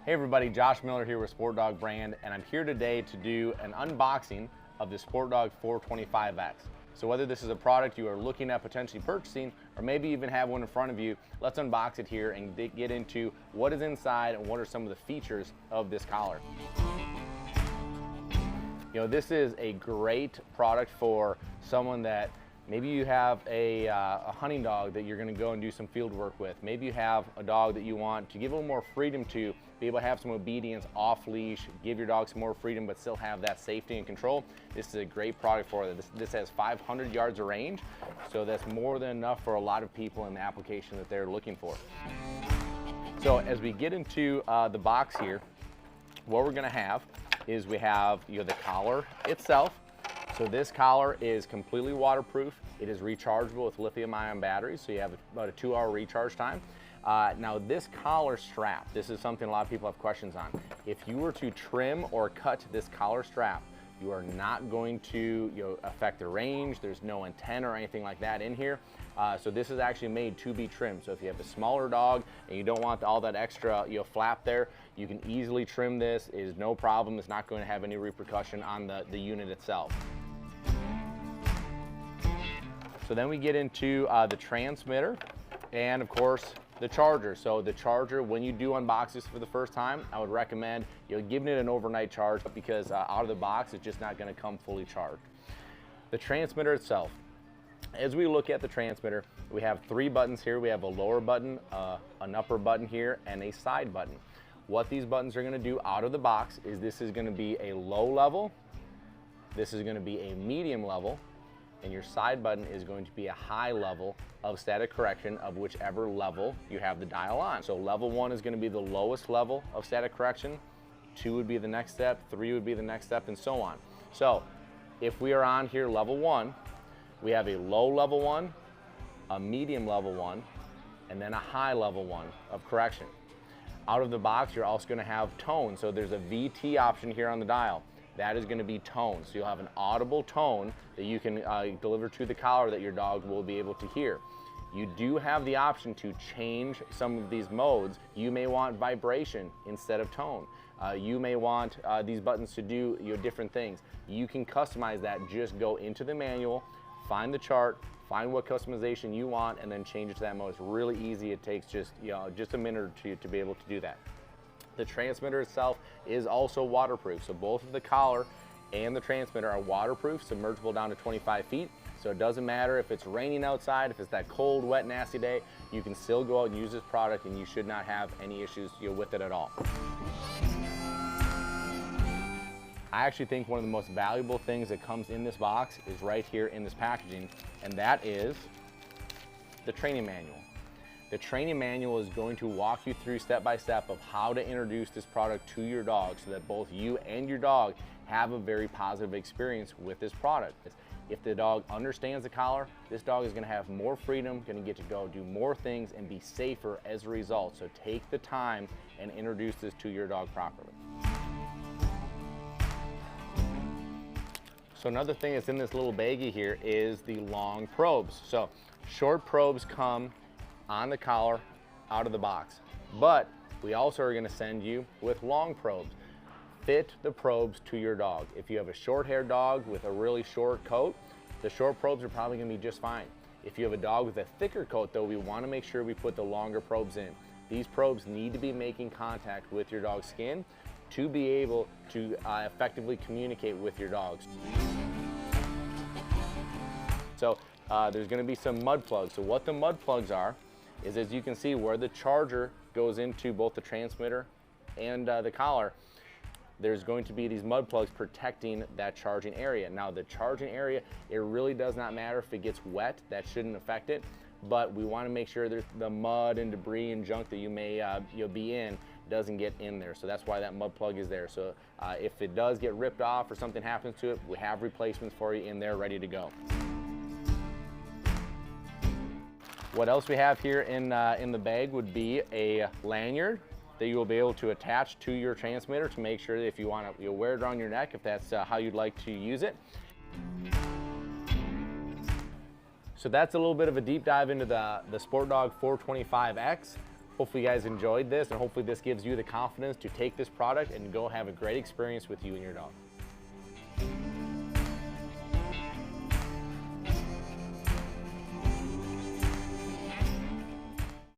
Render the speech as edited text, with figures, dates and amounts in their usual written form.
Hey everybody, Josh Miller here with SportDOG Brand, and I'm here today to do an unboxing of the SportDOG 425X. So whether this is a product you are looking at potentially purchasing, or maybe even have one in front of you, let's unbox it here and get into what is inside and what are some of the features of this collar. You know, this is a great product for someone that maybe you have a hunting dog that you're going to go and do some field work with. Maybe you have a dog that you want to give a little more freedom to, be able to have some obedience off leash, give your dog some more freedom but still have that safety and control. This is a great product for that. This has 500 yards of range, so that's more than enough for a lot of people in the application that they're looking for. So as we get into the box here, what we're going to have is we have the collar itself. So this collar is completely waterproof. It is rechargeable with lithium-ion batteries, so you have about a 2-hour recharge time. Now this collar strap, this is something a lot of people have questions on. If you were to trim or cut this collar strap, you are not going to affect the range. There's no antenna or anything like that in here. So this is actually made to be trimmed. So if you have a smaller dog and you don't want all that extra flap there, you can easily trim this. It is no problem. It's not going to have any repercussion on the unit itself. So then we get into the transmitter and of course the charger. So the charger, when you do unbox this for the first time, I would recommend giving it an overnight charge because out of the box it's just not going to come fully charged. The transmitter itself, as we look at the transmitter, we have 3 buttons here. We have a lower button, an upper button here, and a side button. What these buttons are going to do out of the box is this is going to be a low level, this is going to be a medium level, and your side button is going to be a high level of static correction of whichever level you have the dial on. So level 1 is going to be the lowest level of static correction, 2 would be the next step, 3 would be the next step, and so on. So if we are on here level 1, we have a low level 1, a medium level 1, and then a high level 1 of correction. Out of the box, you're also going to have tone. So there's a VT option here on the dial. That is going to be tone. So you'll have an audible tone that you can deliver to the collar that your dog will be able to hear. You do have the option to change some of these modes. You may want vibration instead of tone. You may want these buttons to do different things. You can customize that. Just go into the manual, find the chart, find what customization you want, and then change it to that mode. It's really easy. It takes just a minute or two to be able to do that. The transmitter itself is also waterproof. So both of the collar and the transmitter are waterproof, submergible down to 25 feet. So it doesn't matter if it's raining outside, if it's that cold, wet, nasty day, you can still go out and use this product and you should not have any issues with it at all. I actually think one of the most valuable things that comes in this box is right here in this packaging, and that is the training manual. The training manual is going to walk you through step by step of how to introduce this product to your dog so that both you and your dog have a very positive experience with this product. If the dog understands the collar, this dog is going to have more freedom, going to get to go do more things and be safer as a result. So take the time and introduce this to your dog properly. So another thing that's in this little baggie here is the long probes. So short probes come on the collar out of the box, but we also are going to send you with long probes. Fit the probes to your dog. If you have a short-haired dog with a really short coat, the short probes are probably going to be just fine. If you have a dog with a thicker coat though, we want to make sure we put the longer probes in. These probes need to be making contact with your dog's skin to be able to effectively communicate with your dogs. So there's going to be some mud plugs. So what the mud plugs are is, as you can see, where the charger goes into both the transmitter and the collar, there's going to be these mud plugs protecting that charging area. Now the charging area, it really does not matter if it gets wet, that shouldn't affect it, but we want to make sure there's the mud and debris and junk that you may be in doesn't get in there. So that's why that mud plug is there. So if it does get ripped off or something happens to it, we have replacements for you in there ready to go. What else we have here in the bag would be a lanyard that you will be able to attach to your transmitter to make sure that if you want to wear it around your neck, if that's how you'd like to use it. So that's a little bit of a deep dive into the SportDOG 425X. Hopefully you guys enjoyed this, and hopefully this gives you the confidence to take this product and go have a great experience with you and your dog.